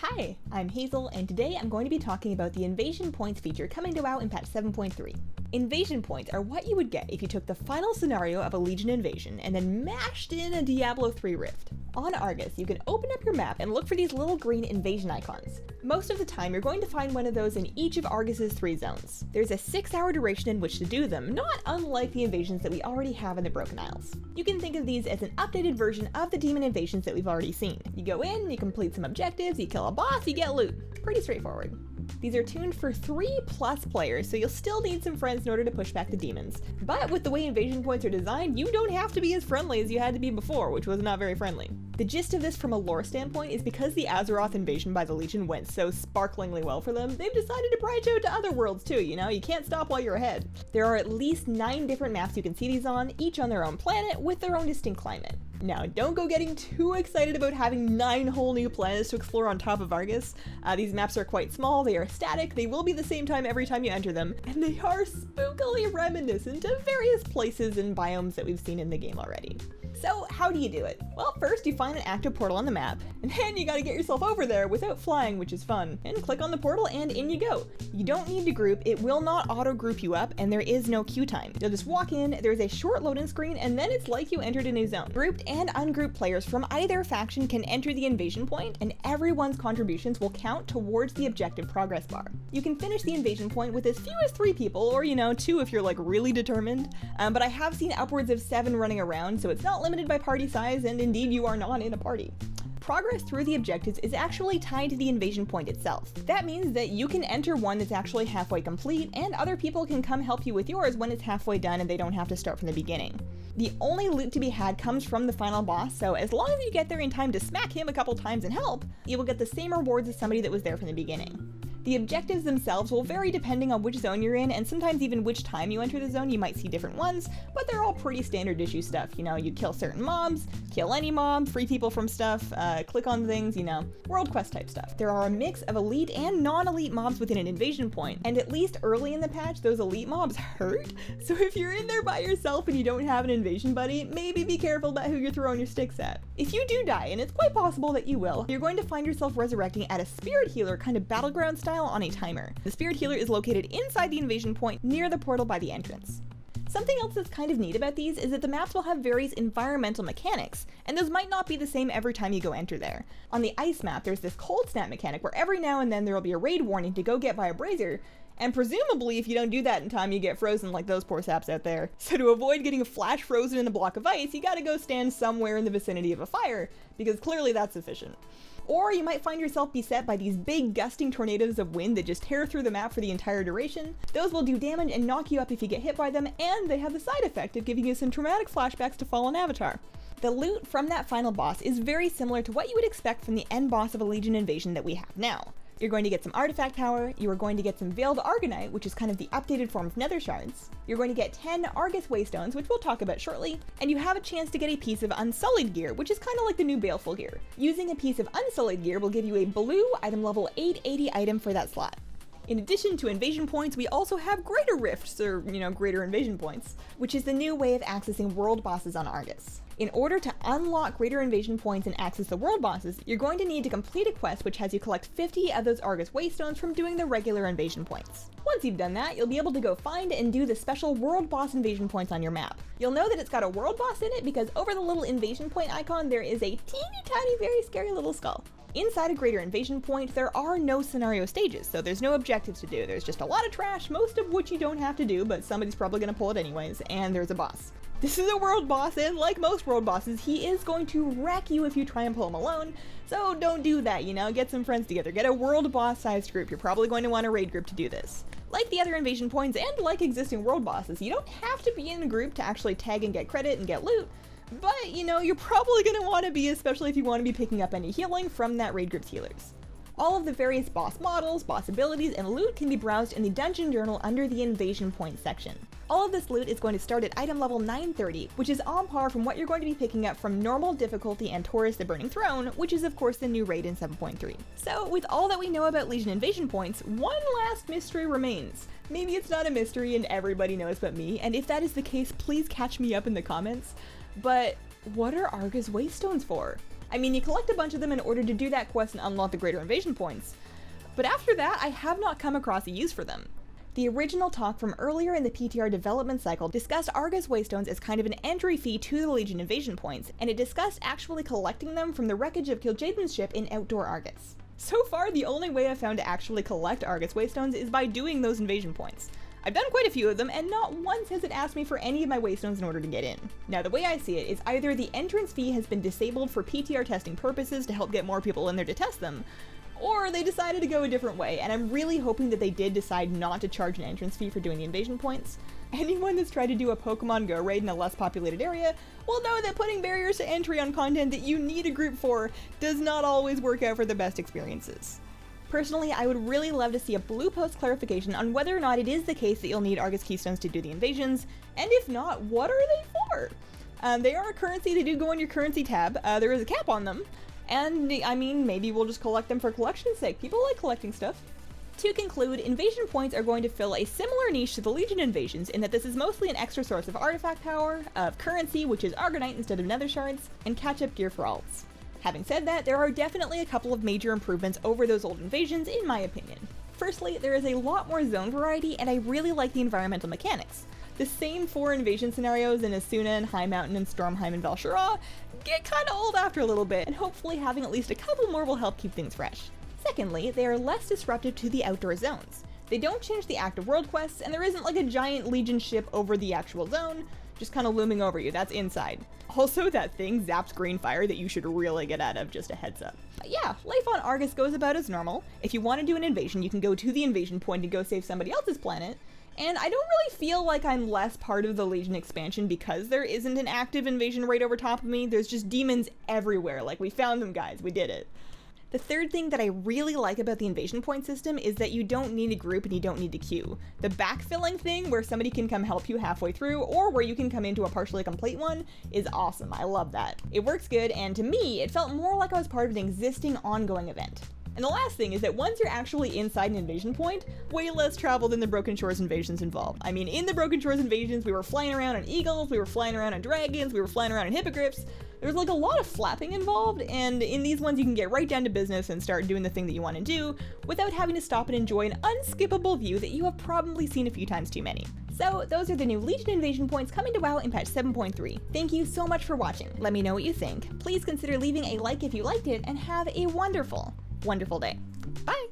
Hi, I'm Hazel, and today I'm going to be talking about the Invasion Points feature coming to WoW in patch 7.3. Invasion points are what you would get if you took the final scenario of a Legion invasion and then mashed in a Diablo 3 rift. On Argus, you can open up your map and look for these little green invasion icons. Most of the time, you're going to find one of those in each of Argus's 3 zones. There's a 6-hour duration in which to do them, not unlike the invasions that we already have in the Broken Isles. You can think of these as an updated version of the demon invasions that we've already seen. You go in, you complete some objectives, you kill a boss, you get loot. Pretty straightforward. These are tuned for 3+ players, so you'll still need some friends in order to push back the demons. But with the way invasion points are designed, you don't have to be as friendly as you had to be before, which was not very friendly. The gist of this from a lore standpoint is because the Azeroth invasion by the Legion went so sparklingly well for them, they've decided to branch out to other worlds too, you know? You can't stop while you're ahead. There are at least 9 different maps you can see these on, each on their own planet with their own distinct climate. Now, don't go getting too excited about having 9 whole new planets to explore on top of Argus. These maps are quite small, they are static, they will be the same time every time you enter them, and they are spookily reminiscent of various places and biomes that we've seen in the game already. So how do you do it? Well, first you find an active portal on the map, and then you gotta get yourself over there without flying, which is fun. And click on the portal and in you go. You don't need to group, it will not auto-group you up, and there is no queue time. You'll just walk in, there's a short loading screen, and then it's like you entered a new zone. Grouped and ungrouped players from either faction can enter the invasion point, and everyone's contributions will count towards the objective progress bar. You can finish the invasion point with as few as 3 people, or 2 if you're like really determined, but I have seen upwards of 7 running around, so it's not limited by party size, and indeed you are not in a party. Progress through the objectives is actually tied to the invasion point itself. That means that you can enter one that's actually halfway complete, and other people can come help you with yours when it's halfway done and they don't have to start from the beginning. The only loot to be had comes from the final boss, so as long as you get there in time to smack him a couple times and help, you will get the same rewards as somebody that was there from the beginning. The objectives themselves will vary depending on which zone you're in, and sometimes even which time you enter the zone. You might see different ones, but they're all pretty standard issue stuff. You kill certain mobs, kill any mob, free people from stuff, click on things, world quest type stuff. There are a mix of elite and non-elite mobs within an invasion point, and at least early in the patch, those elite mobs hurt. So if you're in there by yourself and you don't have an invasion buddy, maybe be careful about who you're throwing your sticks at. If you do die, and it's quite possible that you will, you're going to find yourself resurrecting at a spirit healer kind of battleground style on a timer. The spirit healer is located inside the invasion point near the portal by the entrance. Something else that's kind of neat about these is that the maps will have various environmental mechanics, and those might not be the same every time you go enter there. On the ice map, there's this cold snap mechanic where every now and then there will be a raid warning to go get by a brazier, and presumably if you don't do that in time you get frozen like those poor saps out there. So to avoid getting flash frozen in a block of ice, you gotta go stand somewhere in the vicinity of a fire, because clearly that's sufficient. Or you might find yourself beset by these big gusting tornadoes of wind that just tear through the map for the entire duration. Those will do damage and knock you up if you get hit by them, and they have the side effect of giving you some traumatic flashbacks to Fallen Avatar. The loot from that final boss is very similar to what you would expect from the end boss of a Legion invasion that we have now. You're going to get some artifact power, you are going to get some veiled Argonite, which is kind of the updated form of nether shards, you're going to get 10 Argus Waystones, which we'll talk about shortly, and you have a chance to get a piece of Unsullied gear, which is kind of like the new Baleful gear. Using a piece of Unsullied gear will give you a blue item level 880 item for that slot. In addition to invasion points, we also have greater rifts, or greater invasion points, which is the new way of accessing world bosses on Argus. In order to unlock greater invasion points and access the world bosses, you're going to need to complete a quest which has you collect 50 of those Argus Waystones from doing the regular invasion points. Once you've done that, you'll be able to go find and do the special world boss invasion points on your map. You'll know that it's got a world boss in it because over the little invasion point icon there is a teeny tiny very scary little skull. Inside a greater invasion point, there are no scenario stages, so there's no objectives to do. There's just a lot of trash, most of which you don't have to do, but somebody's probably going to pull it anyways, and there's a boss. This is a world boss, and like most world bosses, he is going to wreck you if you try and pull him alone, so don't do that, get some friends together. Get a world boss-sized group. You're probably going to want a raid group to do this. Like the other invasion points, and like existing world bosses, you don't have to be in a group to actually tag and get credit and get loot, but you're probably going to want to be, especially if you want to be picking up any healing from that raid group's healers. All of the various boss models, boss abilities, and loot can be browsed in the Dungeon Journal under the Invasion Point section. All of this loot is going to start at item level 930, which is on par from what you're going to be picking up from Normal Difficulty and Taurus the Burning Throne, which is of course the new raid in 7.3. So with all that we know about Legion Invasion Points, one last mystery remains. Maybe it's not a mystery and everybody knows but me, and if that is the case, please catch me up in the comments. But what are Argus Waystones for? I mean, you collect a bunch of them in order to do that quest and unlock the greater invasion points. But after that, I have not come across a use for them. The original talk from earlier in the PTR development cycle discussed Argus Waystones as kind of an entry fee to the Legion invasion points, and it discussed actually collecting them from the wreckage of Kil'jaeden's ship in Outdoor Argus. So far, the only way I've found to actually collect Argus Waystones is by doing those invasion points. I've done quite a few of them, and not once has it asked me for any of my Waystones in order to get in. Now, the way I see it is either the entrance fee has been disabled for PTR testing purposes to help get more people in there to test them, or they decided to go a different way, and I'm really hoping that they did decide not to charge an entrance fee for doing the invasion points. Anyone that's tried to do a Pokemon Go raid in a less populated area will know that putting barriers to entry on content that you need a group for does not always work out for the best experiences. Personally, I would really love to see a blue post clarification on whether or not it is the case that you'll need Argus Keystones to do the invasions, and if not, what are they for? They are a currency, they do go on your currency tab, there is a cap on them, and I mean, maybe we'll just collect them for collection's sake. People like collecting stuff. To conclude, invasion points are going to fill a similar niche to the Legion invasions in that this is mostly an extra source of artifact power, of currency, which is Argonite instead of nether shards, and catch-up gear for alts. Having said that, there are definitely a couple of major improvements over those old invasions, in my opinion. Firstly, there is a lot more zone variety, and I really like the environmental mechanics. The same 4 invasion scenarios in Asuna and High Mountain and Stormheim and Val'sharah get kinda old after a little bit, and hopefully having at least a couple more will help keep things fresh. Secondly, they are less disruptive to the outdoor zones. They don't change the active world quests, and there isn't like a giant Legion ship over the actual zone, just kind of looming over you. That's inside. Also, that thing zaps green fire that you should really get out of, just a heads up. But yeah, life on Argus goes about as normal. If you want to do an invasion, you can go to the invasion point and go save somebody else's planet. And I don't really feel like I'm less part of the Legion expansion because there isn't an active invasion right over top of me. There's just demons everywhere. Like, we found them, guys. We did it. The third thing that I really like about the invasion point system is that you don't need a group and you don't need to queue. The backfilling thing where somebody can come help you halfway through or where you can come into a partially complete one is awesome. I love that. It works good, and to me, it felt more like I was part of an existing ongoing event. And the last thing is that once you're actually inside an invasion point, way less travel than the Broken Shores invasions involved. I mean, in the Broken Shores invasions, we were flying around on eagles, we were flying around on dragons, we were flying around on hippogriffs. There's like a lot of flapping involved, and in these ones you can get right down to business and start doing the thing that you want to do without having to stop and enjoy an unskippable view that you have probably seen a few times too many. So those are the new Legion invasion points coming to WoW in patch 7.3. Thank you so much for watching. Let me know what you think. Please consider leaving a like if you liked it, and have a wonderful day. Bye!